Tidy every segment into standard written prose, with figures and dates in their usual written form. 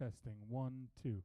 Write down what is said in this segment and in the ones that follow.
Testing 1, 2.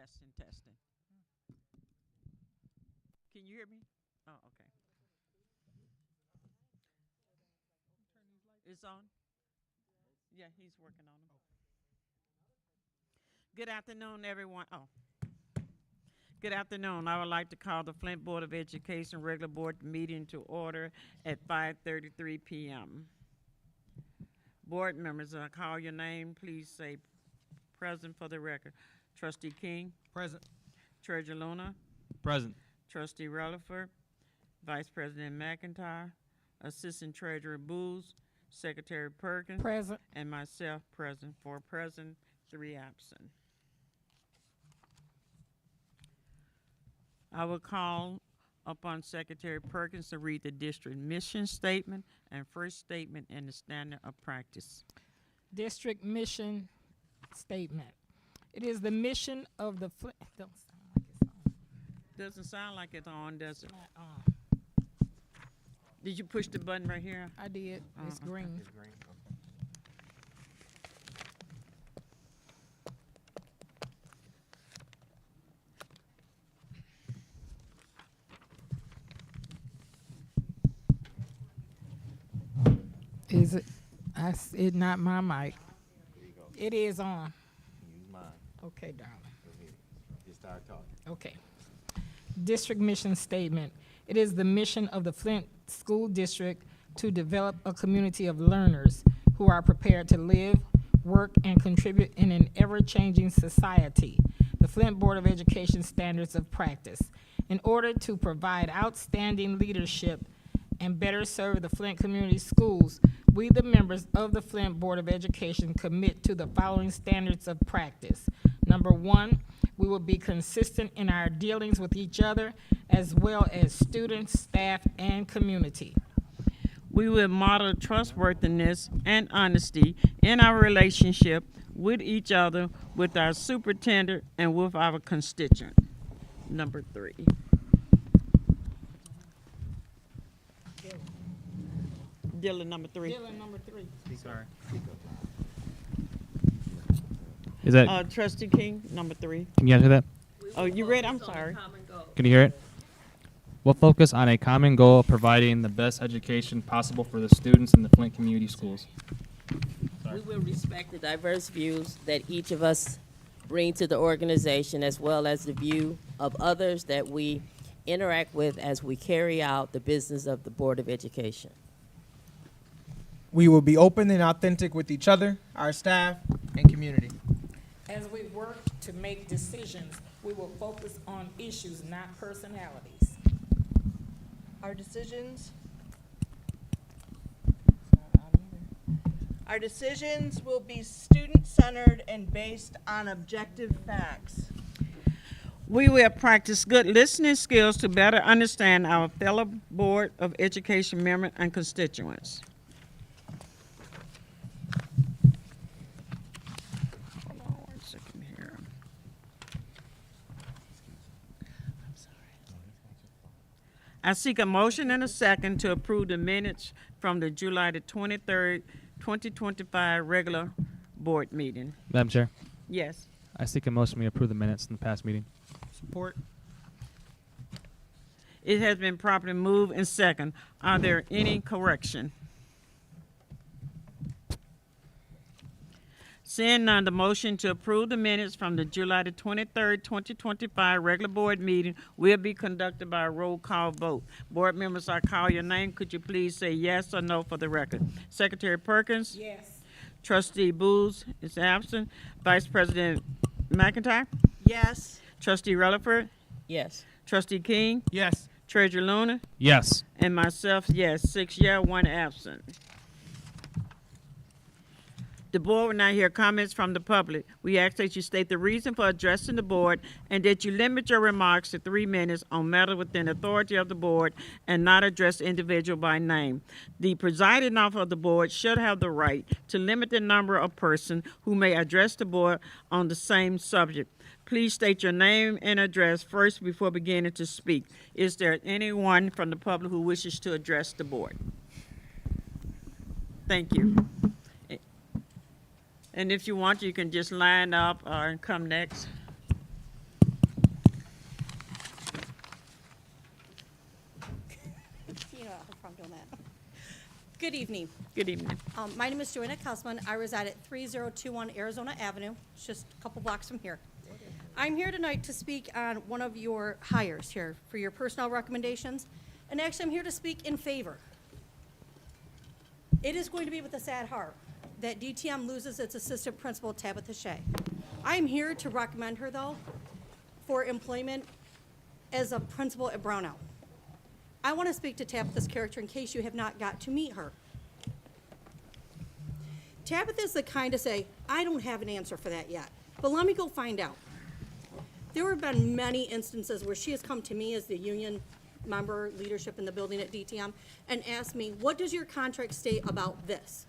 Testing, testing. Can you hear me? Oh, okay. It's on? Yeah, he's working on them. Good afternoon, everyone. Oh. Good afternoon. I would like to call the Flint Board of Education regular board meeting to order at 5:33 p.m. Board members, I call your name. Please say present for the record. Trustee King, Present. Treasurer Luna, Present. Trustee Rutherford, Vice President McIntyre, Assistant Treasurer Booz, Secretary Perkins, Present. and myself present. 4 present, 3 absent. I will call upon Secretary Perkins to read the district mission statement and first statement in the standard of practice. District mission statement. It is the mission of the Flint. Don't sound like it's on. Doesn't sound like it's on, does it? Not on. Did you push the button right here? I did. It's okay. green. Is it? It not my mic. It is on. Use mine. Okay, darling. Go ahead. Just start talking. Okay. District mission statement. It is the mission of the Flint School District to develop a community of learners who are prepared to live, work, and contribute in an ever-changing society. The Flint Board of Education standards of practice. In order to provide outstanding leadership and better serve the Flint community schools, we, the members of the Flint Board of Education, commit to the following standards of practice. Number 1, we will be consistent in our dealings with each other, as well as students, staff, and community. We will model trustworthiness and honesty in our relationship with each other, with our superintendent, and with our constituent. Number 3. Dylan, number 3. Dylan, number 3. Sorry. Is that? Trustee King, number 3. Can you answer that? Oh, you read? I'm sorry. Can you hear it? We'll focus on a common goal of providing the best education possible for the students in the Flint Community Schools. We will respect the diverse views that each of us bring to the organization, as well as the view of others that we interact with as we carry out the business of the Board of Education. We will be open and authentic with each other, our staff, and community. As we work to make decisions, we will focus on issues, not personalities. Our decisions will be student-centered and based on objective facts. We will practice good listening skills to better understand our fellow Board of Education members and constituents. Hold on 1 second here. I seek a motion and a second to approve the minutes from the July the 23rd, 2025 regular board meeting. Madam Chair, Yes. I seek a motion we approve the minutes in the past meeting. Support. It has been properly moved and second. Are there any correction? Seeing none, the motion to approve the minutes from the July the 23rd, 2025 regular board meeting will be conducted by a roll call vote. Board members, I call your name. Could you please say yes or no for the record? Secretary Perkins? Yes. Trustee Booz is absent. Vice President McIntyre? Yes. Trustee Rutherford? Yes. Trustee King? Yes. Treasurer Luna? Yes. And myself, yes. 6 yeah, 1 absent. The board will now hear comments from the public. We ask that you state the reason for addressing the board and that you limit your remarks to 3 minutes on matter within the authority of the board and not address the individual by name. The presiding officer of the board should have the right to limit the number of persons who may address the board on the same subject. Please state your name and address first before beginning to speak. Is there anyone from the public who wishes to address the board? Thank you. And if you want, you can just line up and come next. Good evening. Good evening. My name is Joanna Kosman. I reside at 3021 Arizona Avenue, it's just a couple blocks from here. I'm here tonight to speak on one of your hires here for your personnel recommendations, and actually I'm here to speak in favor. It is going to be with a sad heart that DTM loses its assistant principal, Tabitha Shea. I'm here to recommend her, though, for employment as a principal at Brownell. I want to speak to Tabitha's character in case you have not got to meet her. Tabitha's the kind to say, I don't have an answer for that yet, but let me go find out. There have been many instances where she has come to me as the union member, leadership in the building at DTM, and asked me, what does your contract state about this?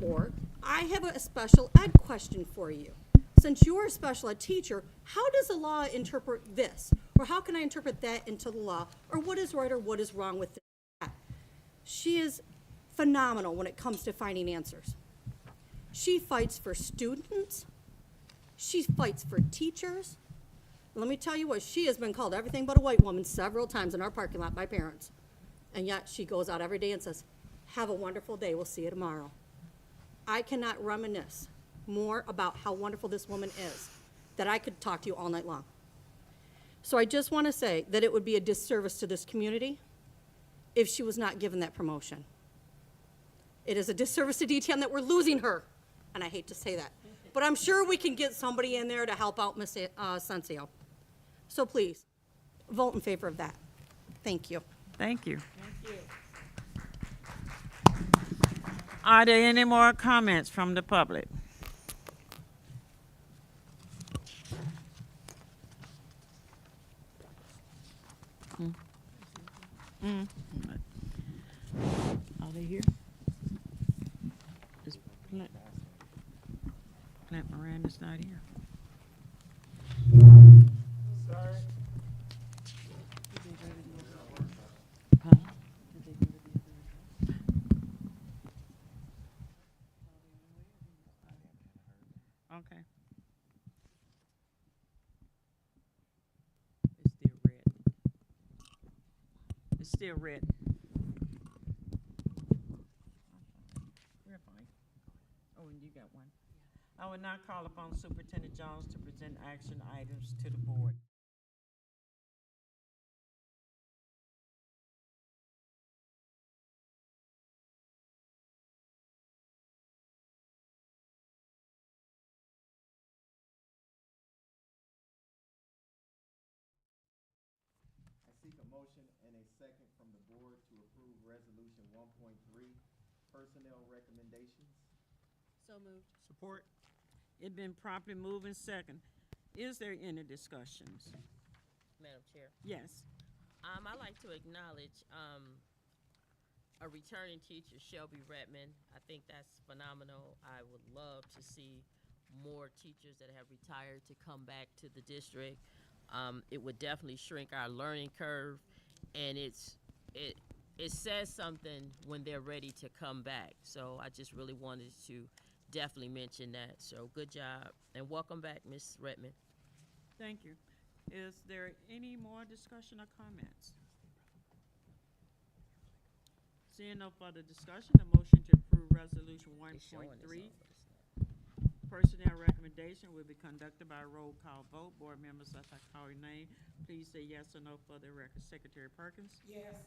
Or, I have a special ed question for you. Since you're a special ed teacher, how does the law interpret this? Or how can I interpret that into the law? Or what is right or what is wrong with that? She is phenomenal when it comes to finding answers. She fights for students. She fights for teachers. Let me tell you what, she has been called everything but a white woman several times in our parking lot by parents. And yet she goes out every day and says, have a wonderful day, we'll see you tomorrow. I cannot reminisce more about how wonderful this woman is that I could talk to you all night long. So I just want to say that it would be a disservice to this community if she was not given that promotion. It is a disservice to DTM that we're losing her, and I hate to say that. But I'm sure we can get somebody in there to help out Ms. Sencio. So please, vote in favor of that. Thank you. Thank you. Are there any more comments from the public? Are they here? Is Plant Moran is not here. Sorry. Huh? Okay. It's still red. It's still red. We're fine. Oh, and you got one. I will now call upon Superintendent Jones to present action items to the board. I seek a motion and a second from the board to approve Resolution 1.3, Personnel Recommendations. So moved. Support. It's been properly moved and second. Is there any discussions? Madam Chair. Yes. I'd like to acknowledge a returning teacher, Shelby Redmond. I think that's phenomenal. I would love to see more teachers that have retired to come back to the district. It would definitely shrink our learning curve, and it says something when they're ready to come back. So I just really wanted to definitely mention that. So good job, and welcome back, Ms. Redmond. Thank you. Is there any more discussion or comments? Seeing no further discussion, the motion to approve Resolution It's showing us 1.3, all, but it's not. personnel recommendation will be conducted by a roll call vote. Board members, as I call your name, please say yes or no for the record. Secretary Perkins? Yes.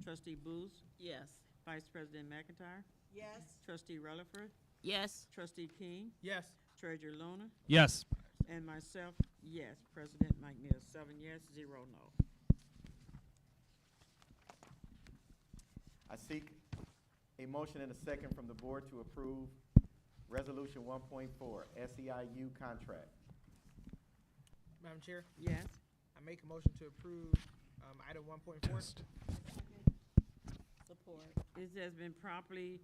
Trustee Booth? Yes. Vice President McIntyre? Yes. Trustee Rutherford? Yes. Trustee King? Yes. Treasurer Luna? Yes. And myself, yes. President Mike Mills, 7 yes, 0 no. I seek a motion and a second from the board to approve Resolution 1.4, SEIU Contract. Madam Chair, Yes. I make a motion to approve item 1.4. Support. It has been properly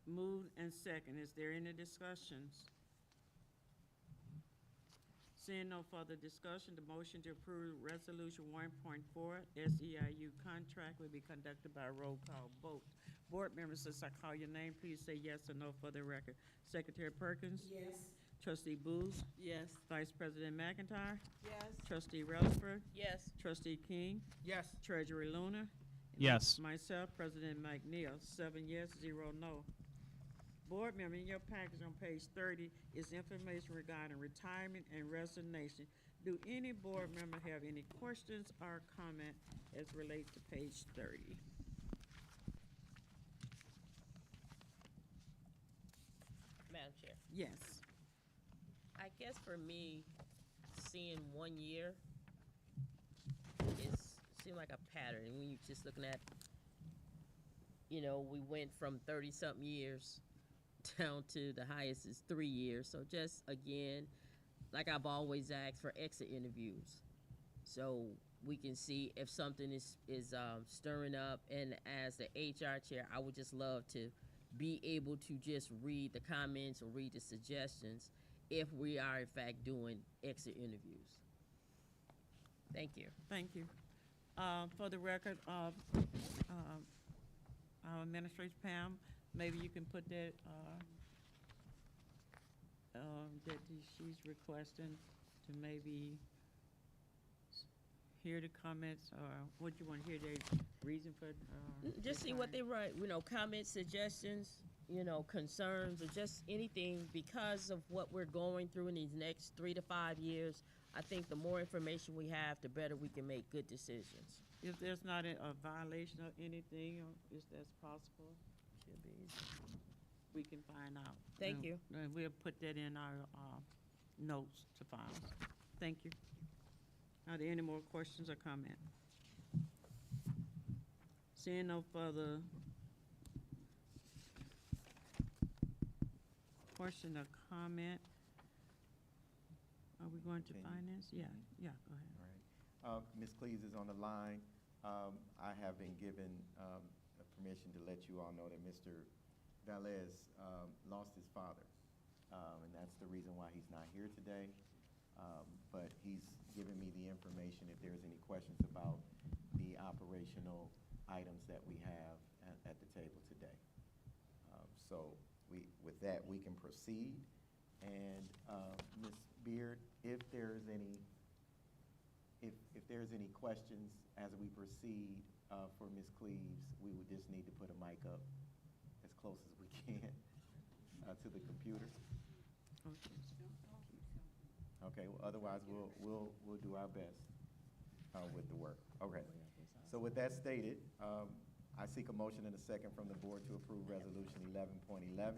moved and second. Is there any discussions? Seeing no further discussion, the motion to approve Resolution 1.4 SEIU contract will be conducted by a roll call vote. Board members, as I call your name, please say yes or no for the record. Secretary Perkins? Yes. Trustee Booth? Yes. Vice President McIntyre? Yes. Trustee Rutherford? Yes. Trustee King? Yes. Treasurer Luna? Yes. Myself, President McNeil, 7 yes, 0 no. Board member, in your package on page 30 is information regarding retirement and resignation. Do any board member have any questions or comment as relates to page 30? Madam Chair. Yes. I guess for me, seeing 1 year is seem like a pattern. When you're just looking at, we went from 30-something years down to the highest is 3 years. So just again, like I've always asked for exit interviews, so we can see if something is stirring up. And as the HR chair, I would just love to be able to just read the comments or read the suggestions if we are in fact doing exit interviews. Thank you. Thank you. For the record of our administrator Pam, maybe you can put that, she's requesting to maybe hear the comments, or what you want to hear, the reason for, Just see what they write, comments, suggestions, concerns, or just anything because of what we're going through in these next 3 to 5 years. I think the more information we have, the better we can make good decisions. If there's not a violation or anything, or if that's possible, Should be easy. we can find out. Thank And- you. And we'll put that in our notes to files. Thank you. Are there any more questions or comment? Seeing no further question or comment, are we going to Continue. finance? Yeah, go ahead. All right. Ms. Cleaves is on the line. I have been given permission to let you all know that Mr. Velez lost his father, and that's the reason why he's not here today. But he's given me the information if there's any questions about the operational items that we have at the table today. So with that, we can proceed. And Ms. Beard, if there's any questions as we proceed for Ms. Cleaves, we would just need to put a mic up as close as we can to the computer. Okay, well, otherwise we'll do our best with the work. Okay. So with that stated, I seek a motion and a second from the board to approve resolution 11.11,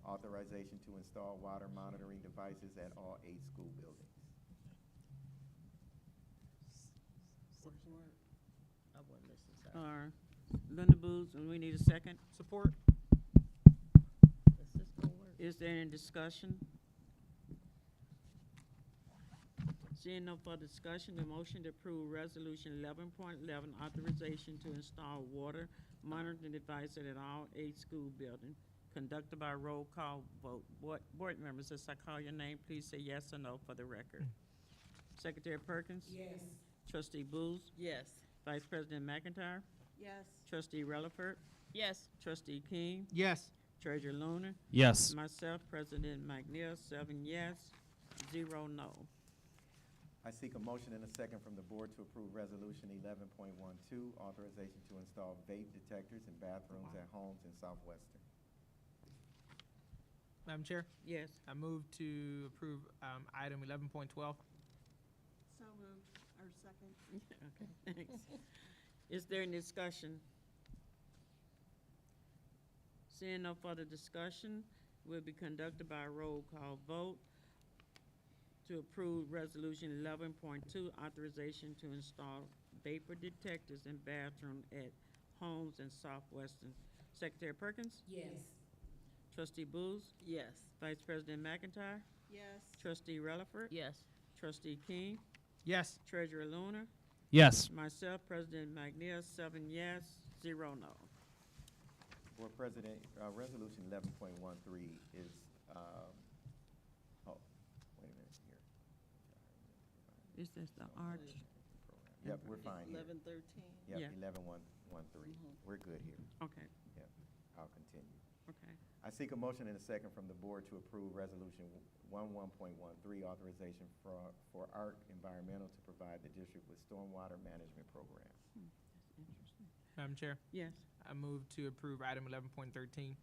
authorization to install water monitoring devices at all 8 school buildings. I wasn't listening, sorry. Linda Booth, and we need a second. Support. Is this gonna work? Is there any discussion? Seeing no further discussion, the motion to approve resolution 11.11, authorization to install water monitoring devices at all 8 school buildings, conducted by roll call vote. Board members, as I call your name, please say yes or no for the record. Secretary Perkins? Yes. Trustee Booth? Yes. Vice President McIntyre? Yes. Trustee Relaford? Yes. Trustee King? Yes. Treasurer Lunar? Yes. Myself, President McNeil, 7 yes, 0 no. I seek a motion and a second from the board to approve resolution 11.12, authorization to install vape detectors in bathrooms at Holmes and Southwestern. Madam Chair, Yes. I move to approve item 11.12. So moved, or second. Okay, thanks. Is there any discussion? Seeing no further discussion, will be conducted by a roll call vote to approve resolution 11.2, authorization to install vapor detectors in bathroom at Holmes and Southwestern. Secretary Perkins? Yes. Trustee Booth? Yes. Vice President McIntyre? Yes. Trustee Relaford? Yes. Trustee King? Yes. Treasurer Lunar? Yes. Myself, President McNeil, 7 yes, 0 no. Board President, resolution 11.13 is, wait a minute here. Is this the arch? Yep, we're fine here. 11:13. Yep, Yeah. 11.13. We're good here. Okay, Yep, I'll continue. okay. I seek a motion and a second from the board to approve resolution 11.13, authorization for ARC Environmental to provide the district with stormwater management program. That's interesting. Madam Chair, Yes. I move to approve item 11.13.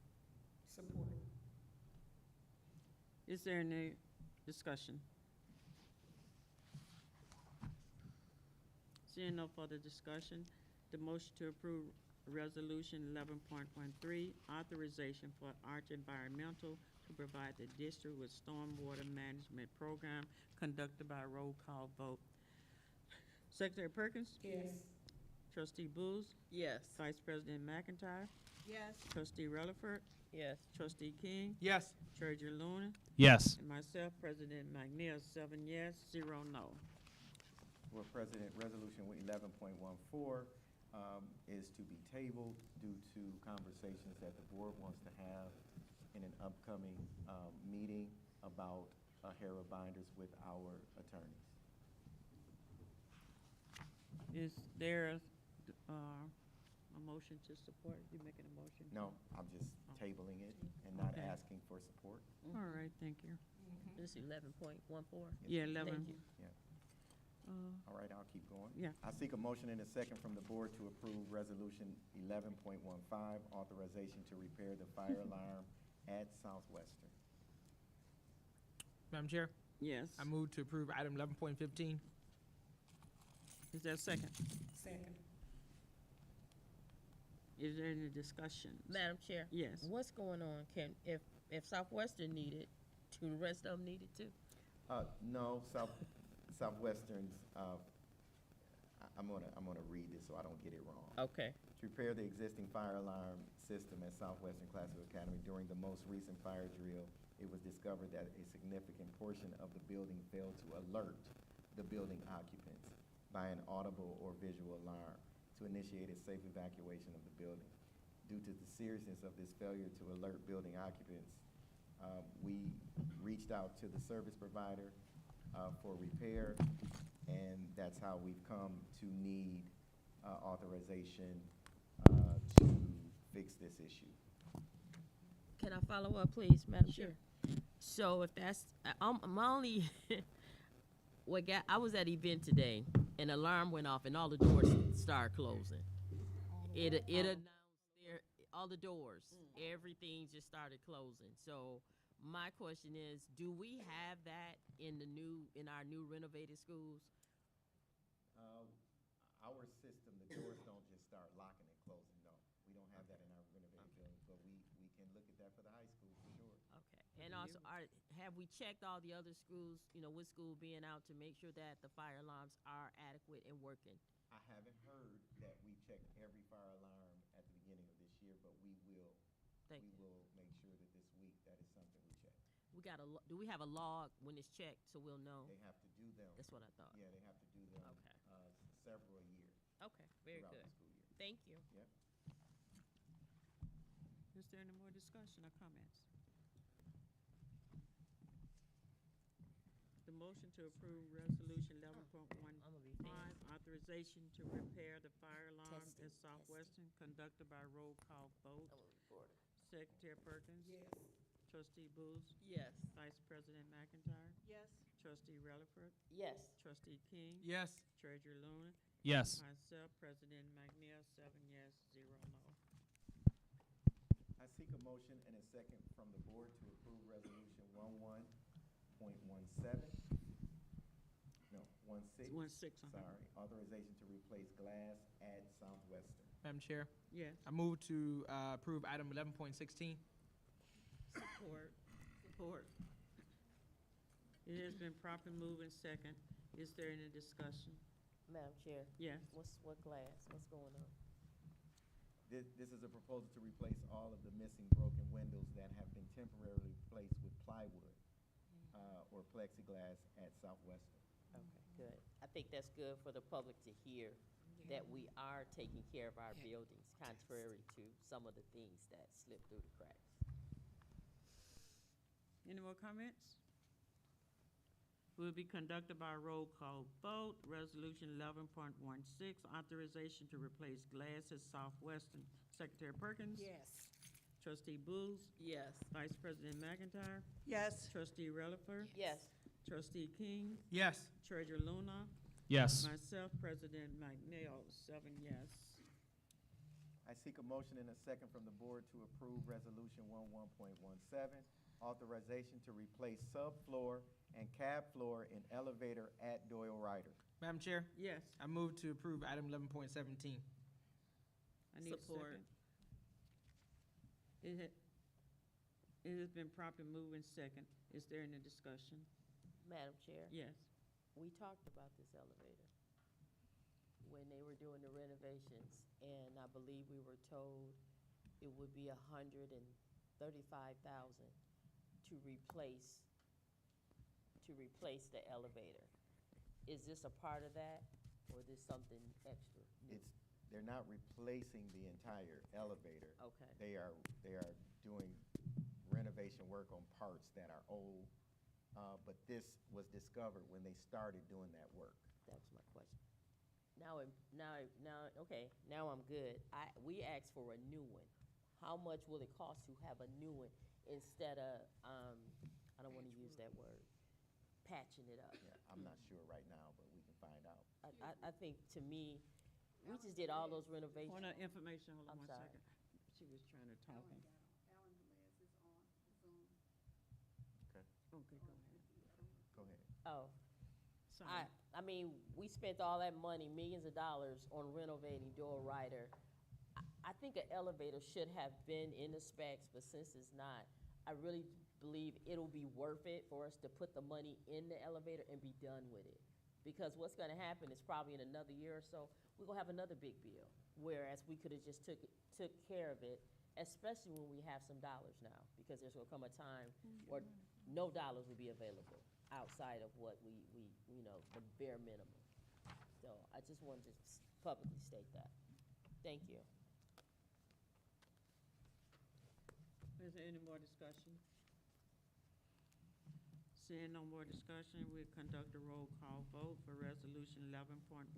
Support. Is there any discussion? Seeing no further discussion, the motion to approve Resolution 11.13, authorization for Arch Environmental to provide the district with stormwater management program conducted by roll call vote. Secretary Perkins? Yes. Trustee Booz? Yes. Vice President McIntyre? Yes. Trustee Rutherford? Yes. Trustee King? Yes. Treasurer Luna? Yes. And myself, President McNeil, 7 yes, 0 no. Well, President, Resolution 11.14 is to be tabled due to conversations that the board wants to have in an upcoming meeting about AHERA binders with our attorneys. Is there a motion to support? You making a motion? No, I'm just tabling it and not Okay. asking for support. All right, thank you. This is 11.14. Yeah, Thank 11. you. Yeah. All right, I'll keep going. Yeah. I seek a motion and a second from the board to approve Resolution 11.15, authorization to repair the fire alarm at Southwestern. Madam Chair, Yes. I move to approve item 11.15. Is there a second? Second. Is there any discussion? Madam Chair? Yes. What's going on? If Southwestern needed, do the rest of them need it too? No, Southwestern's, I'm gonna read this so I don't get it wrong. Okay. To repair the existing fire alarm system at Southwestern Classical Academy during the most recent fire drill, it was discovered that a significant portion of the building failed to alert the building occupants by an audible or visual alarm to initiate a safe evacuation of the building. Due to the seriousness of this failure to alert building occupants, we reached out to the service provider for repair, and that's how we've come to need authorization to fix this issue. Can I follow up, please, Madam Chair? So if that's, my only, I was at an event today, an alarm went off and all the doors started closing. It announced there, all the doors, everything just started closing. So my question is, do we have that in our new renovated schools? Our system, the doors don't just start locking and closing, no. We don't have that in our renovated buildings, but we can look at that for the high school for sure. Okay, and also, have we checked all the other schools, with school being out, to make sure that the fire alarms are adequate and working? I haven't heard that we checked every fire alarm at the beginning of this year, but we will. Thank We you. will make sure that this week that is something we check. Do we have a log when it's checked so we'll know? They have to do them. That's what I thought. Yeah, they have to do them. Okay. Several a year Okay, very throughout good. the school year. Thank you. Yep. Is there any more discussion or comments? The motion to approve Resolution 11.15, I'ma be fast. authorization to repair the fire alarm Testing, at Southwestern, conducted by roll call vote. I'm a reporter. Secretary Perkins? Yes. Trustee Booz? Yes. Vice President McIntyre? Yes. Trustee Rutherford? Yes. Trustee King? Yes. Treasurer Luna? Yes. Myself, President McNeil, 7 yes, 0 no. I seek a motion and a second from the board to approve Resolution 11.17. No, 16. 16, Sorry, authorization to replace glass at Southwestern. Madam Chair, Yes. I move to approve item 11.16. Support. Support. It has been properly moved and second. Is there any discussion? Madam Chair, Yes. what glass? What's going on? This is a proposal to replace all of the missing broken windows that have been temporarily replaced with plywood or plexiglass at Southwestern. Okay, good. I think that's good for the public to hear that we are taking care of our buildings, contrary to some of the things that slip through the cracks. Any more comments? Will be conducted by a roll call vote. Resolution 11.16, authorization to replace glass at Southwestern. Secretary Perkins? Yes. Trustee Booz? Yes. Vice President McIntyre? Yes. Trustee Rutherford? Yes. Trustee King? Yes. Treasurer Luna? Yes. Myself, President McNeil, 7 yes. I seek a motion and a second from the board to approve Resolution 11.17, authorization to replace subfloor and cab floor in elevator at Doyle Ryder. Madam Chair, Yes, I move to approve item 11.17. I need a Support. second. It has been properly moved in second. Is there any discussion? Madam Chair, Yes. we talked about this elevator when they were doing the renovations, and I believe we were told it would be $135,000 to replace the elevator. Is this a part of that, or is this something extra? They're not replacing the entire elevator. Okay. They are doing renovation work on parts that are old, but this was discovered when they started doing that work. That was my question. Okay, now I'm good. We asked for a new one. How much will it cost to have a new one instead of, I don't wanna use that word, patching it up? Yeah, I'm not sure right now, but we can find out. I think, to me, we just did all those renovations. Point of information, hold on I'm one sorry. second. She was trying to talk. Alan Velez is on Zoom. Okay, Okay, go ahead. go ahead. Oh, Sorry. I mean, we spent all that money, millions of dollars, on renovating Doyle Ryder. I think an elevator should have been in the specs, but since it's not, I really believe it'll be worth it for us to put the money in the elevator and be done with it. Because what's gonna happen is probably in another year or so, we're gonna have another big bill. Whereas we could've just took care of it, especially when we have some dollars now. Because there's gonna come a time where no dollars will be available outside of what we the bare minimum. So I just wanted to publicly state that. Thank you. Is there any more discussion? Seeing no more discussion, we'll conduct a roll call vote for Resolution 11.17,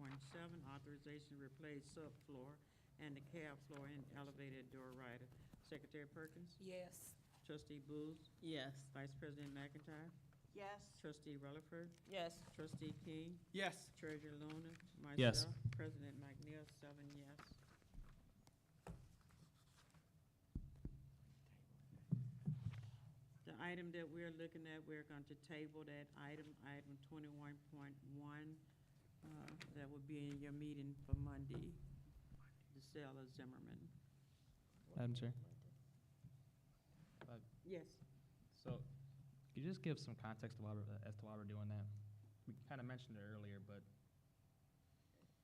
authorization to replace subfloor and the cab floor in elevated door rider. Secretary Perkins? Yes. Trustee Booth? Yes. Vice President McIntyre? Yes. Trustee Rutherford? Yes. Trustee King? Yes. Treasurer Luna? Yes. Myself, President McNeil, 7 yes. The item that we're looking at, we're going to table that item 21.1, that will be in your meeting for Monday, the sale of Zimmerman. Madam Chair. Yes. So, could you just give some context to as to why we're doing that? We kind of mentioned it earlier, but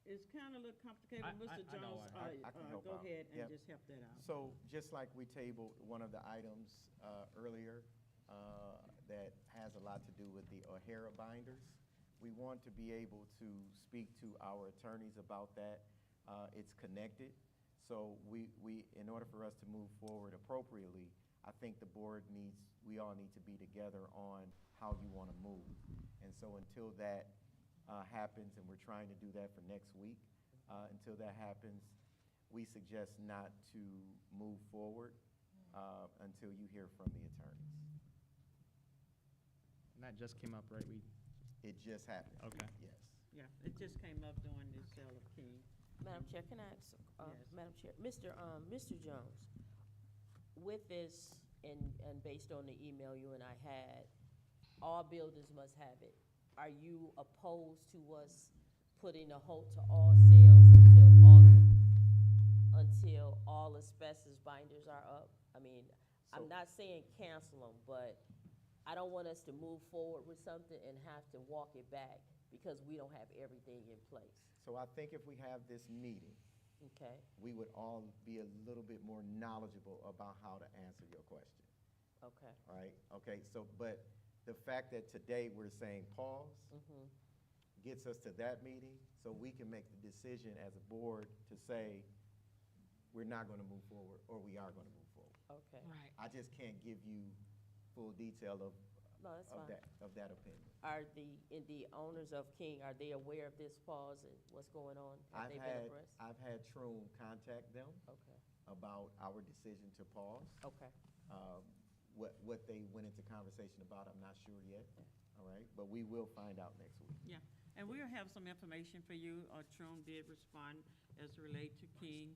It's kind of a little complicated. I Mr. know Jones, I can help go out. ahead and Yep. just help that out. So just like we tabled one of the items earlier that has a lot to do with the AHERA binders, we want to be able to speak to our attorneys about that. It's connected. So in order for us to move forward appropriately, I think the board we all need to be together on how you want to move. And so until that happens, and we're trying to do that for next week, until that happens, we suggest not to move forward until you hear from the attorneys. and that just came up, right? It just happened. Okay. Yes. Yeah, it just came up during the sale of King. Madam Chair, can I ask, Yes. Madam Chair, Mr. Jones, with this, and based on the email you and I had, all buildings must have it. Are you opposed to us putting a halt to all sales until all asbestos binders are up? I mean, So- I'm not saying cancel them, but I don't want us to move forward with something and have to walk it back because we don't have everything in place, So I think if we have this meeting, okay? we would all be a little bit more knowledgeable about how to answer your question. Okay. All right, okay, so, but the fact that today we're saying pause gets us to that meeting, so we can make the decision as a board to say, we're not gonna move forward, or we are gonna move forward. Okay. Right. I just can't give you full detail No, that's fine. of that opinion. Are the owners of King, are they aware of this pause and what's going on? Have they been abreast? I've had Troom contact them Okay, about our decision to pause. okay, What they went into conversation about, I'm not sure yet, all right? But we will find out next week. Yeah, and we'll have some information for you. Troom did respond as relate to King,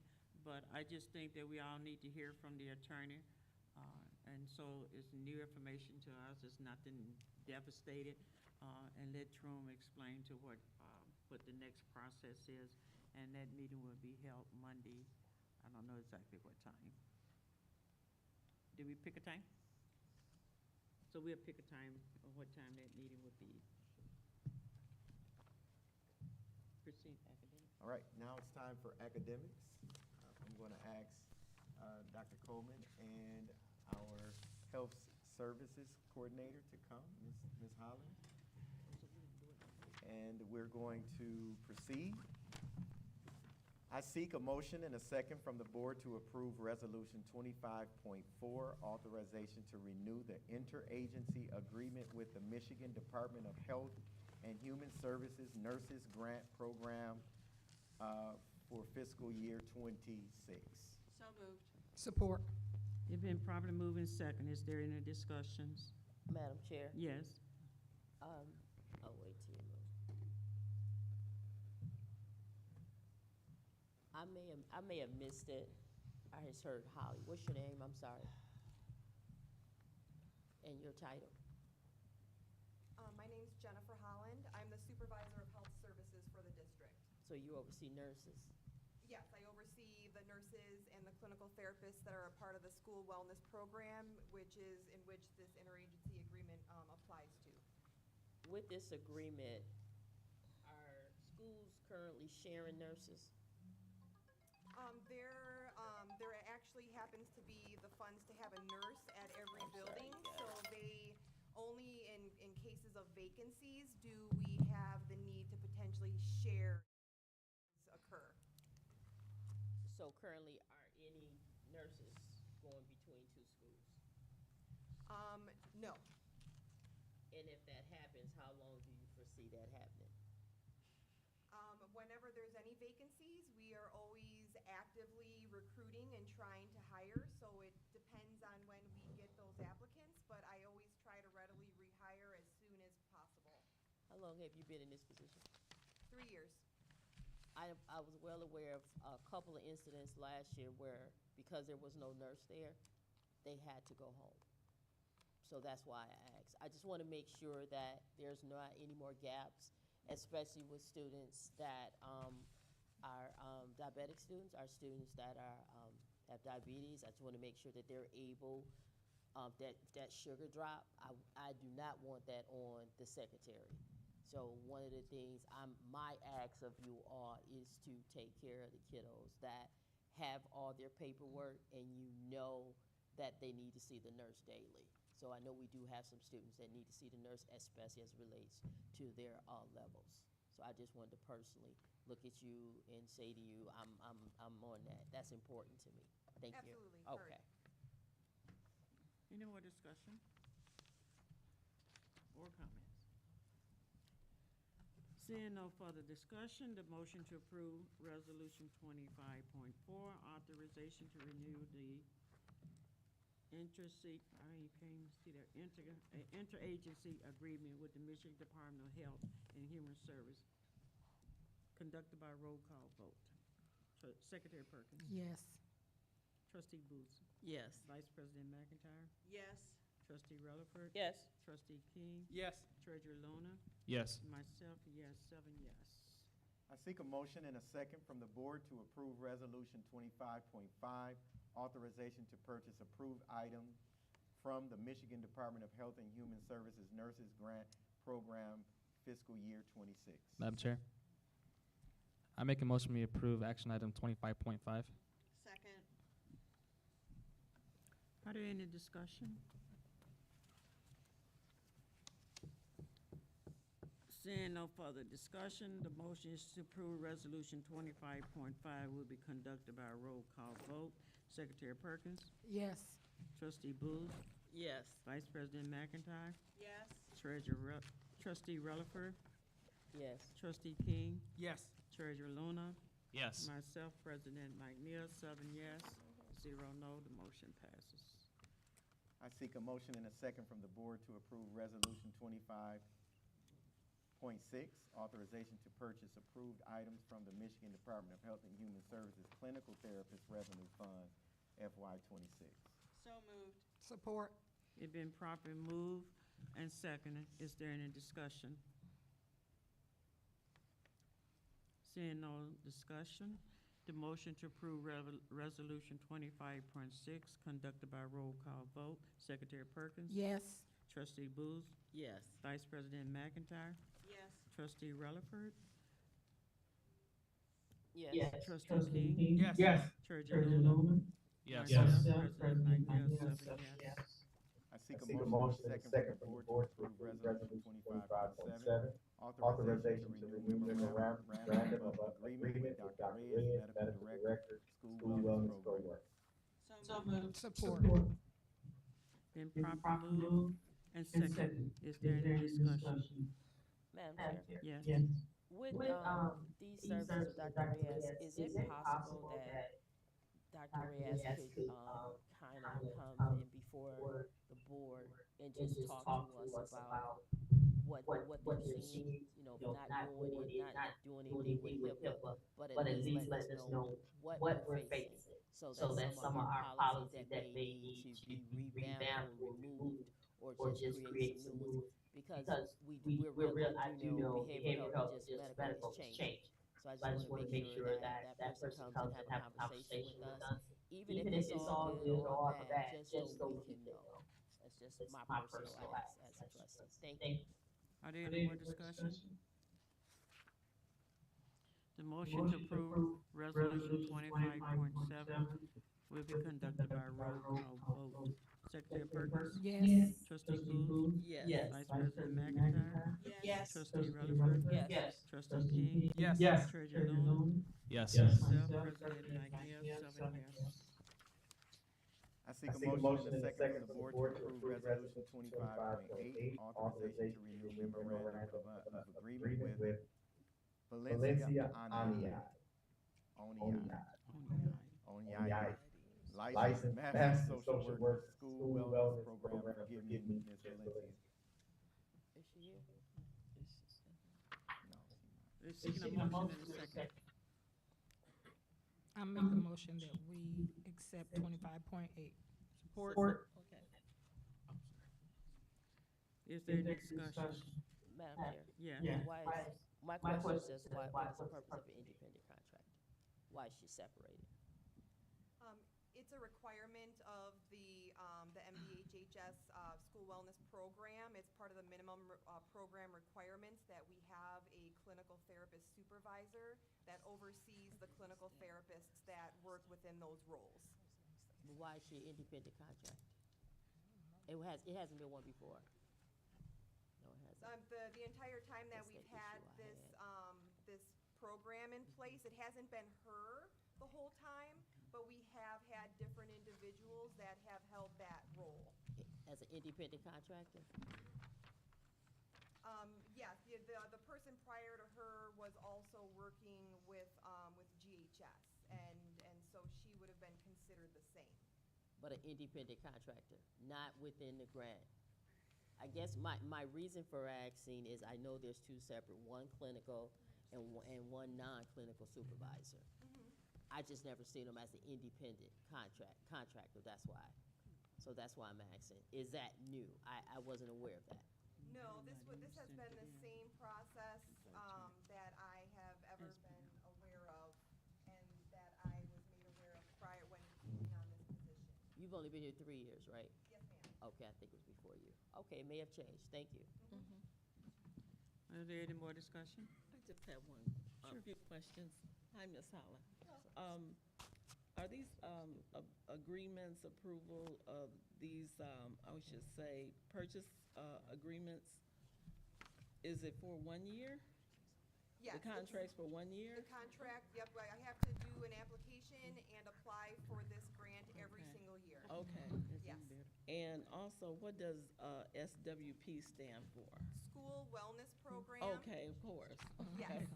but I just think that we all need to hear from the attorney. And so it's new information to us, it's nothing devastated. And let Troom explain to what the next process is. And that meeting will be held Monday. I don't know exactly what time. Did we pick a time? So we'll pick a time of what time that meeting would be. Proceed, academic. All right, now it's time for academics. I'm going to ask Dr. Coleman and our Health Services Coordinator to come, Ms. Holland. And we're going to proceed. I seek a motion and a second from the board to approve Resolution 25.4, authorization to renew the interagency agreement with the Michigan Department of Health and Human Services Nurses Grant Program for fiscal year 26. So moved. Support. It's been properly moved in second. Is there any discussions? Madam Chair, Yes. I'll wait till you move. I may have missed it. I just heard Holly. What's your name? I'm sorry. And your title? My name's Jennifer Holland. I'm the Supervisor of Health Services for the district. So you oversee nurses? Yes, I oversee the nurses and the clinical therapists that are a part of the school wellness program, which is in which this interagency agreement applies to. With this agreement, are schools currently sharing nurses? There actually happens to be the funds to have a nurse at every I'm sorry, building, yeah. so they, only in cases of vacancies do we have the need to potentially share occur. So currently, are any nurses going between two schools? No. And if that happens, how long do you foresee that happening? Whenever there's any vacancies, we are always actively recruiting and trying to hire, so it depends on when we get those applicants, but I always try to readily rehire as soon as possible. How long have you been in this position? 3 years. I was well aware of a couple of incidents last year where, because there was no nurse there, they had to go home. So that's why I asked. I just want to make sure that there's not any more gaps, especially with students that are diabetic students, our students that are have diabetes. I just want to make sure that they're able, that sugar drop, I do not want that on the secretary. So one of the things my ask of you all is to take care of the kiddos that have all their paperwork and you know that they need to see the nurse daily. So I know we do have some students that need to see the nurse, especially as it relates to their levels. So I just wanted to personally look at you and say to you, I'm on that. That's important to me. Thank you. Absolutely, heard. Okay. Any more discussion? Or comments? Seeing no further discussion, the motion to approve Resolution 25.4, authorization to renew the interagency agreement with the Michigan Department of Health and Human Service, conducted by roll call vote. Secretary Perkins. Yes. Trustee Booth. Yes. Vice President McIntyre. Yes. Trustee Rutherford. Yes. Trustee King. Yes. Treasurer Luna. Yes. Myself, yes, 7 yes. I seek a motion and a second from the board to approve Resolution 25.5, authorization to purchase approved item from the Michigan Department of Health and Human Services Nurses Grant Program fiscal year 26. Madam Chair, I make a motion we approve action item 25.5. Second. Are there any discussion? Seeing no further discussion, the motion is to approve Resolution 25.5 will be conducted by a roll call vote. Secretary Perkins, Yes. Trustee Booth, Yes. Vice President McIntyre, Yes. Trustee Rutherford, Yes. Trustee King, Yes. Treasurer Luna, Yes. myself, President McNeil, 7 yes, 0 no, the motion passes. I seek a motion and a second from the board to approve Resolution 25.6. Point 6, authorization to purchase approved items from the Michigan Department of Health and Human Services Clinical Therapist Revenue Fund FY '26. So moved. Support. It been properly moved and seconded. Is there any discussion? Seeing no discussion, the motion to approve Resolution 25.6 conducted by roll call vote. Secretary Perkins? Yes. Trustee Booth? Yes. Vice President McIntyre? Yes. Trustee Relaford? Yes. Trustee King? Yes. Treasurer Luna? Yes. Myself, President Knight, seven yes. I seek a motion and a second from the board to approve Resolution 25.7, authorization to renew memorandum of agreement with Dr. Reyes, Medical Director, School Wellness Program. So moved. Support. Been properly moved and seconded. Is there any discussion? Madam Chair, Yes. with these services with Dr. Reyes, is it possible that Dr. Reyes could kind of come in before the board and just talk to us about what they're seeing, you know, not doing anything with HIPAA, but at least letting us know what we're facing, so that some of our policies that may need to be revamped or removed, or just create some new ones, because I do know behavioral health and just medical is changing. So I just want to make sure that that person comes and have a conversation with us, even if it's all good or bad, just so we can know. That's just my personal ask as a trustee. Thank you. Are there any more discussion? The motion to approve Resolution 25.7 will be conducted by roll call vote. Secretary Perkins? Yes. Trustee Booth? Yes. Vice President McIntyre? Yes. Trustee Rutherford? Yes. Trustee King? Yes. Treasurer Luna? Yes. Myself, President Knight, seven yes. I seek a motion and a second from the board to approve Resolution 25.8, authorization to renew memorandum of agreement with Valencia Oniai, licensed master social worker, school wellness program. Forgive me, Ms. Valencia. Is she here? No, They're seeking a motion and a second. I make a motion that we accept 25.8. Support. Okay. Is there any discussion? Madam Chair. Yeah. Why is, my question is just what is the purpose of an independent contractor? Why is she separated? It's a requirement of the MDHHS school wellness program. It's part of the minimum program requirements that we have a clinical therapist supervisor that oversees the clinical therapists that work within those roles. Why is she an independent contractor? It hasn't been one before. No, it hasn't. The entire time that That's we've the had issue I this program in place, it hasn't been her the whole time, but we have had different individuals that have held that role. As an independent contractor? Yes, the person prior to her was also working with GHS, and so she would have been considered the same. But an independent contractor, not within the grant. I guess my reason for asking is I know there's two separate, one clinical and one non-clinical supervisor. Mm-hmm. I just never seen them as an independent contractor, that's why. So that's why I'm asking. Is that new? I wasn't aware of that. No, this has been the same process that I have ever been aware of, and that I was made aware of prior when taking on this position. You've only been here 3 years, right? Yes, ma'am. Okay, I think it was before you. Okay, it may have changed. Thank you. Are there any more discussion? I just have Sure. a few questions. Hi, Ms. Holland. Are these agreements, approval of these, I should say, purchase agreements, is it for 1 year? Yes. The contract's for 1 year? The contract, yep, I have to do an application and apply for this grant every Okay. single year. Okay. Yes. And also, what does SWP stand for? School wellness program. Okay, of course. Yes. Okay.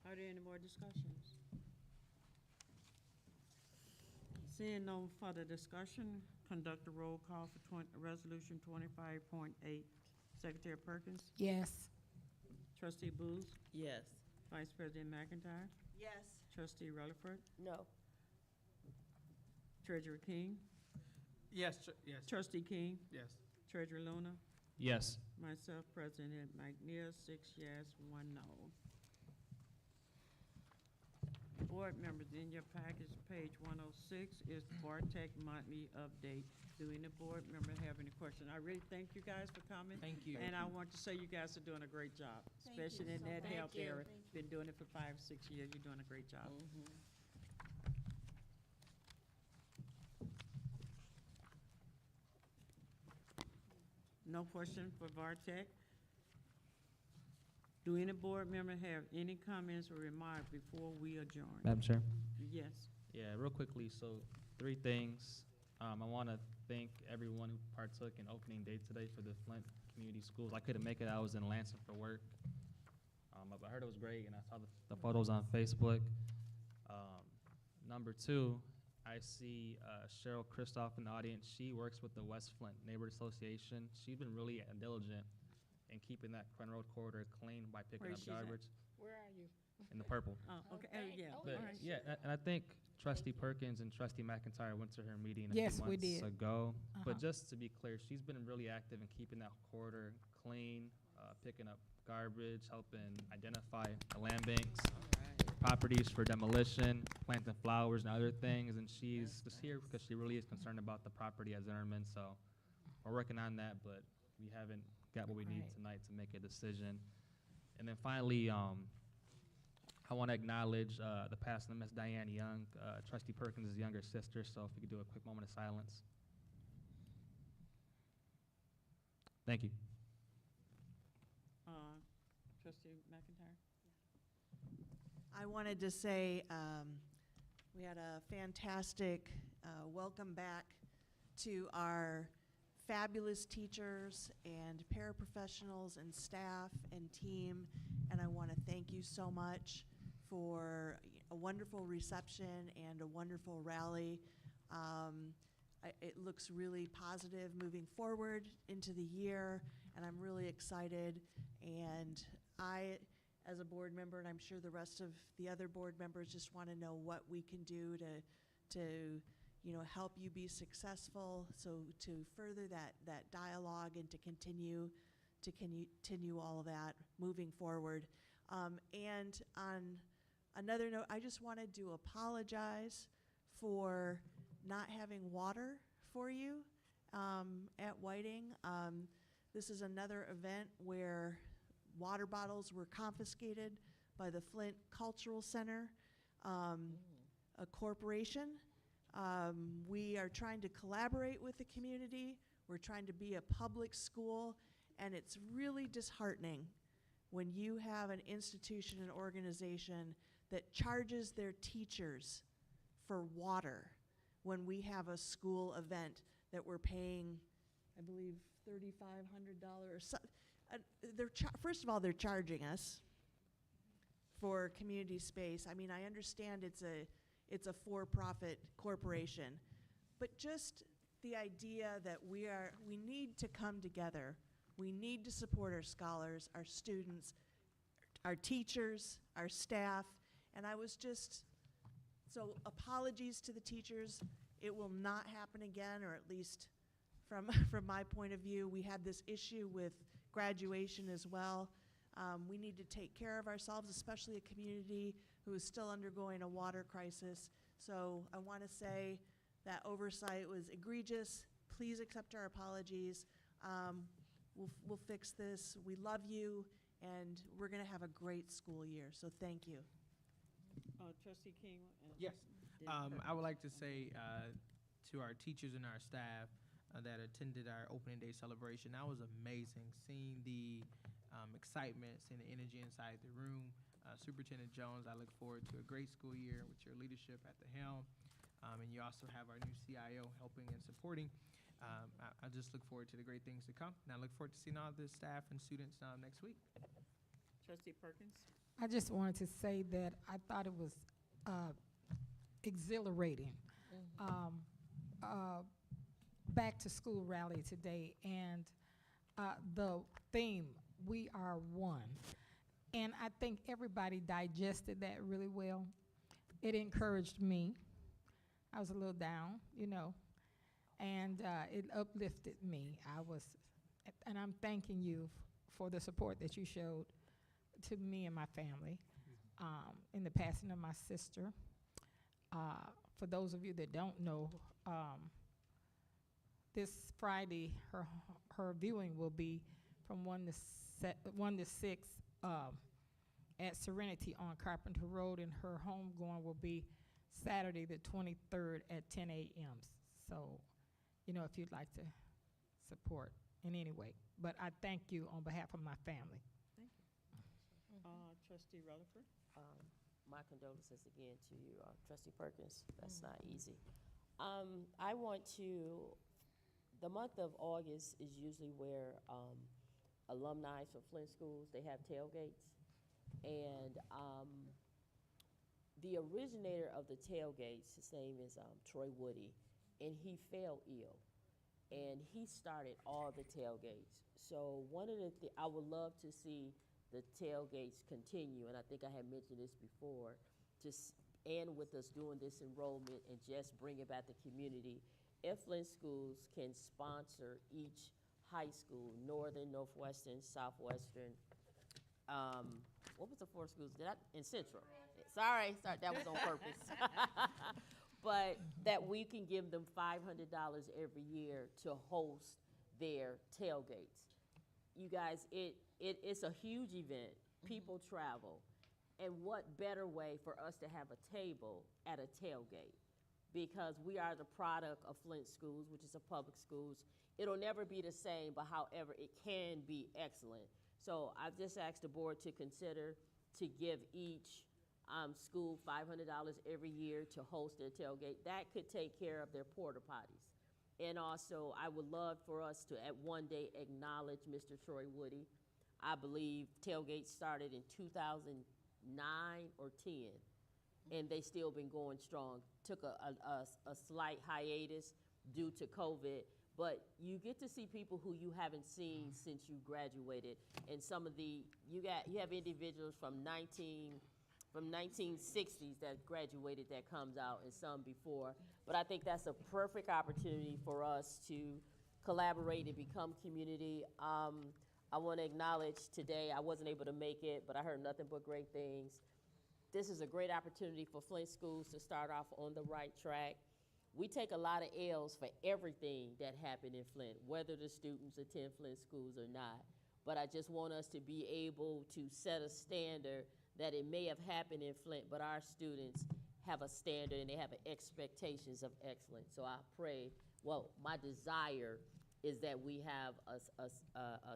Are there any more discussions? Seeing no further discussion, conduct a roll call for Resolution 25.8. Secretary Perkins, Yes. Trustee Booth, Yes. Vice President McIntyre, Yes. Trustee Rutherford, No. Treasurer King, Yes, yes, Trustee King, yes. Treasurer Luna, Yes. myself, President McNeil, 6 yes, 1 no. Board members, in your package, page 106 is Bartek monthly update. Do any board member have any questions? I really thank you guys for coming. Thank you. And I want to say you guys are doing a great job, especially in that health area. Been doing it for 5, 6 years. You're doing a great job. No question for Bartek. Do any board member have any comments or remarks before we adjourn? Madam Chair? Yes. Yeah, real quickly, so 3 things. I want to thank everyone who partook in opening day today for the Flint Community Schools. I couldn't make it, I was in Lansing for work. I heard it was great, and I saw the photos on Facebook. Number 2, I see Cheryl Christoph in the audience. She works with the West Flint Neighborhood Association. She's been really diligent in keeping that Front Road corridor clean by picking Where up she's at? garbage Where are you? in the purple. Oh, okay, oh, yeah. But, All right. yeah, and I think Trustee Perkins and Trustee McIntyre went to her meeting a Yes, few we months did. ago. Uh-huh. But just to be clear, she's been really active in keeping that corridor clean, picking up garbage, helping identify the land banks, properties for demolition, planting flowers and other things. And she's just here because she really is concerned about the property at Zimmerman. So we're working on that, but we haven't got what we need Right. tonight to make a decision. And then finally, I want to acknowledge the passing of Miss Diane Young, Trustee Perkins' younger sister, so if we could do a quick moment of silence. Thank you. Trustee McIntyre? I wanted to say we had a fantastic welcome back to our fabulous teachers and paraprofessionals and staff and team, and I want to thank you so much for a wonderful reception and a wonderful rally. It looks really positive moving forward into the year, and I'm really excited. And I, as a board member, and I'm sure the rest of the other board members, just want to know what we can do to help you be successful. So to further that dialogue and to continue all of that moving forward. And on another note, I just wanted to apologize for not having water for you at Whiting. This is another event where water bottles were confiscated by the Flint Cultural Center, a corporation. We are trying to collaborate with the community. We're trying to be a public school, and it's really disheartening when you have an institution, an organization that charges their teachers for water when we have a school event that we're paying, I believe, $3,500. First of all, they're charging us for community space. I mean, I understand it's a for-profit corporation, but just the idea that we need to come together. We need to support our scholars, our students, our teachers, our staff, and I was just, so apologies to the teachers. It will not happen again, or at least from my point of view. We had this issue with graduation as well. We need to take care of ourselves, especially a community who is still undergoing a water crisis. So I want to say that oversight was egregious. Please accept our apologies. We'll fix this. We love you, and we're going to have a great school year. So thank you. Trustee King? Yes. I would like to say to our teachers and our staff that attended our opening day celebration, that was amazing. Seeing the excitement, seeing the energy inside the room. Superintendent Jones, I look forward to a great school year with your leadership at the helm. And you also have our new CIO helping and supporting. I just look forward to the great things to come. And I look forward to seeing all the staff and students next week. Trustee Perkins? I just wanted to say that I thought it was exhilarating back to school rally today, and the theme, "We Are One." And I think everybody digested that really well. It encouraged me. I was a little down, and it uplifted me. And I'm thanking you for the support that you showed to me and my family in the passing of my sister. For those of you that don't know, this Friday, her viewing will be from 1 to 6 at Serenity on Carpenter Road, and her homegoing will be Saturday, the 23rd at 10 a.m. So, if you'd like to support in any way. But I thank you on behalf of my family. Trustee Rutherford? My condolences again to you, Trustee Perkins. That's not easy. I want to, the month of August is usually where alumni from Flint schools, they have tailgates. And the originator of the tailgates, his name is Troy Woody, and he fell ill. And he started all the tailgates. So one of the I would love to see the tailgates continue, and I think I had mentioned this before, to end with us doing this enrollment and just bring it back to community. If Flint schools can sponsor each high school, Northern, Northwestern, Southwestern, what was the 4 schools? In Central. Sorry, that was on purpose. But that we can give them $500 every year to host their tailgates. You guys, it's a huge event. People travel. And what better way for us to have a table at a tailgate? Because we are the product of Flint schools, which is a public schools. It'll never be the same, but however, it can be excellent. So I've just asked the board to consider to give each school $500 every year to host their tailgate. That could take care of their porta potties. And also, I would love for us to, at one day, acknowledge Mr. Troy Woody. I believe tailgate started in 2009 or 10, and they still been going strong. Took a slight hiatus due to COVID, but you get to see people who you haven't seen since you graduated. And some of you have individuals from 1960s that graduated that comes out, and some before. But I think that's a perfect opportunity for us to collaborate and become community. I want to acknowledge today, I wasn't able to make it, but I heard nothing but great things. This is a great opportunity for Flint schools to start off on the right track. We take a lot of L's for everything that happened in Flint, whether the students attend Flint schools or not. But I just want us to be able to set a standard that it may have happened in Flint, but our students have a standard and they have expectations of excellence. So I pray, my desire is that we have a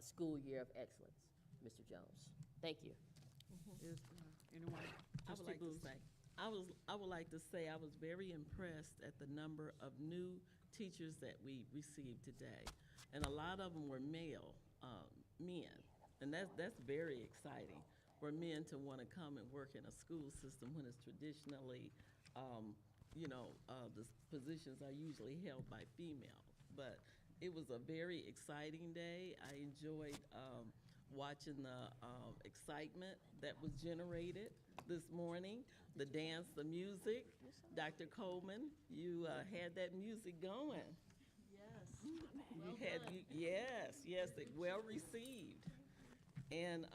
school year of excellence. Mr. Jones, thank you. Is anyone? I would like to say, I would like to say I was very impressed at the number of new teachers that we received today, and a lot of them were male men, and that's very exciting for men to want to come and work in a school system when it's traditionally, the positions are usually held by females. But it was a very exciting day. I enjoyed watching the excitement that was generated this morning, the dance, the music. Dr. Coleman, you had that music going. Yes. Yes, well received. And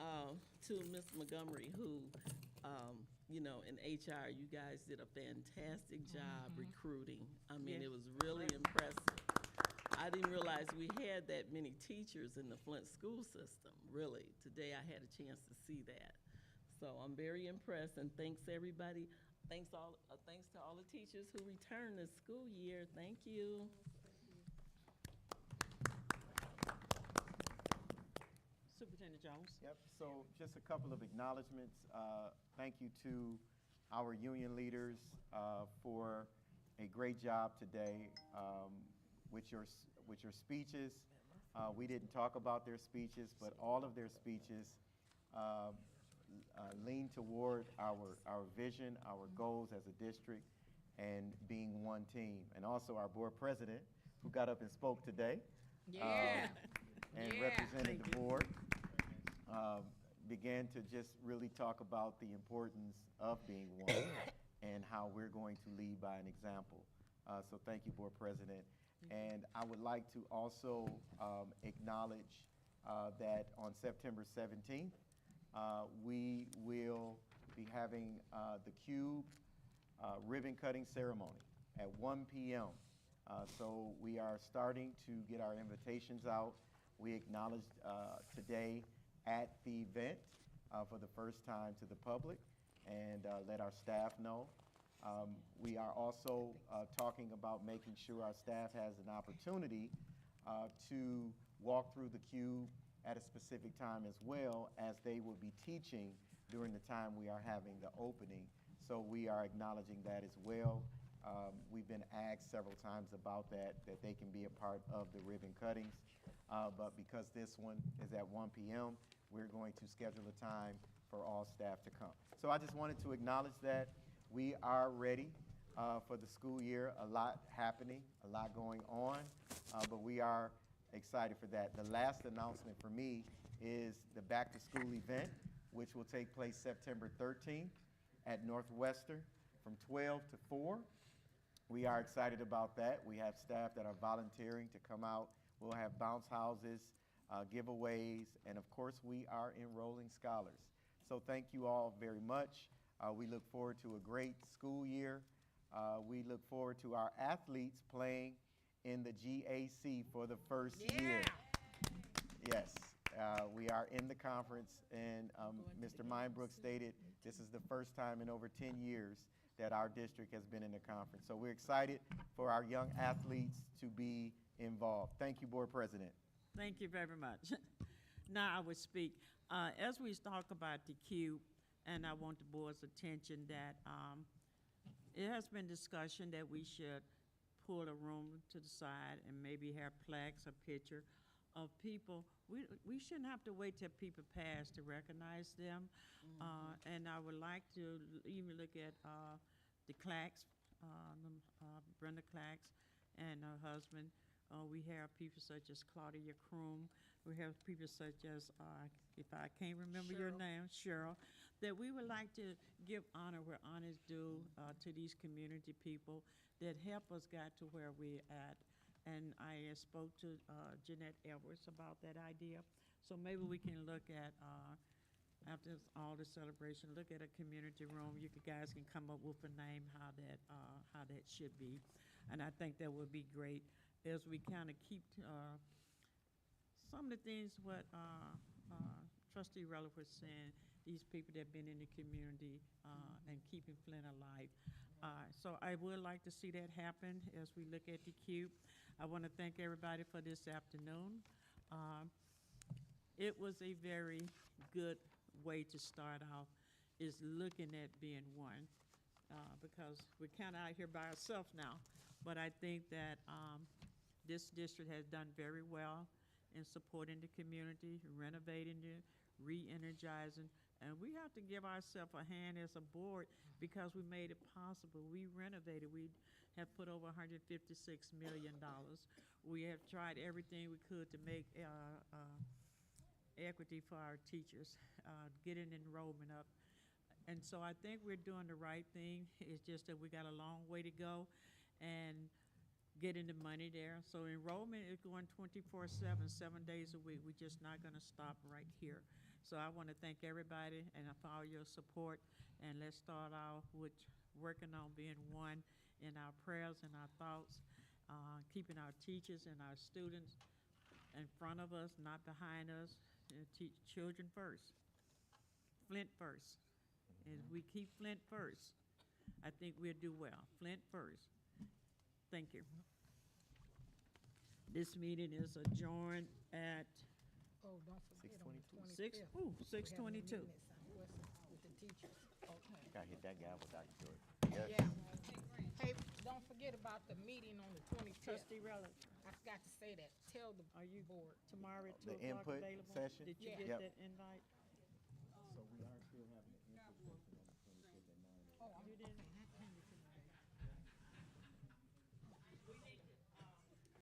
to Ms. Montgomery, who, in HR, you guys did a fantastic job recruiting. I mean, it was really impressive. I didn't realize we had that many teachers in the Flint school system, really. Today I had a chance to see that. So I'm very impressed, and thanks everybody. Thanks to all the teachers who returned this school year. Thank you. Superintendent Jones. Yep, so just a couple of acknowledgements. Thank you to our union leaders for a great job today with your speeches. We didn't talk about their speeches, but all of their speeches lean toward our vision, our goals as a district, and being one team. And also our board president, who got up and spoke today. Yeah. And Yeah. represented the board. Began to just really talk about the importance of being one and how we're going to lead by an example. So thank you, Board President. And I would like to also acknowledge that on September 17th, we will be having the CUBE ribbon cutting ceremony at 1 p.m. So we are starting to get our invitations out. We acknowledged today at the event for the first time to the public and let our staff know. We are also talking about making sure our staff has an opportunity to walk through the cube at a specific time as well, as they will be teaching during the time we are having the opening. So we are acknowledging that as well. We've been asked several times about that they can be a part of the ribbon cuttings. But because this one is at 1 p.m., we're going to schedule a time for all staff to come. So I just wanted to acknowledge that we are ready for the school year. A lot happening, a lot going on, but we are excited for that. The last announcement for me is the back to school event, which will take place September 13th at Northwestern from 12 to 4. We are excited about that. We have staff that are volunteering to come out. We'll have bounce houses, giveaways, and of course we are enrolling scholars. So thank you all very much. We look forward to a great school year. We look forward to our athletes playing in the GAC for the first year. Yes, we are in the conference, and Mr. Minebrook stated this is the first time in over 10 years that our district has been in the conference. So we're excited for our young athletes to be involved. Thank you, Board President. Thank you very much. Now I would speak. As we talk about the cube, and I want the board's attention that it has been discussion that we should pull a room to the side and maybe have plaques or picture of people. We shouldn't have to wait till people pass to recognize them. And I would like to even look at the Clacks, Brenda Clacks and her husband. We have people such as Claudia Kroom. We have people such as, if I can't remember your name, Cheryl, that we would like to give honor where honor is due to these community people that help us get to where we're at. And I spoke to Jeanette Edwards about that idea. So maybe we can look at, after all the celebration, look at a community room. You guys can come up with a name how that should be. And I think that would be great as we kind of keep some of the things what Trustee Rutherford was saying, these people that have been in the community and keeping Flint alive. So I would like to see that happen as we look at the cube. I want to thank everybody for this afternoon. It was a very good way to start off, is looking at being one, because we're kind of out here by ourselves now. But I think that this district has done very well in supporting the community, renovating it, re-energizing, and we have to give ourselves a hand as a board because we made it possible. We renovated. We have put over $156 million. We have tried everything we could to make equity for our teachers, getting enrollment up. And so I think we're doing the right thing. It's just that we got a long way to go and getting the money there. So enrollment is going 24/7, 7 days a week. We're just not going to stop right here. So I want to thank everybody and for all your support. And let's start out with working on being one in our prayers and our thoughts, keeping our teachers and our students in front of us, not behind us. Teach children first, Flint first. And if we keep Flint first, I think we'll do well. Flint first. Thank you. This meeting is adjourned at Oh, don't forget on the 25th. 6:22. With the teachers. Okay. Gotta hit that gavel, Dr. George. Yeah. Hey, don't forget about the meeting on the 25th. Trustee Rutherford, I forgot to say that. Tell the are you board. tomorrow at 2 The o'clock input available? session? Did you Yeah. get Yep. that invite? So we are still having an input session on the 25th at 9 a.m. Oh, You didn't?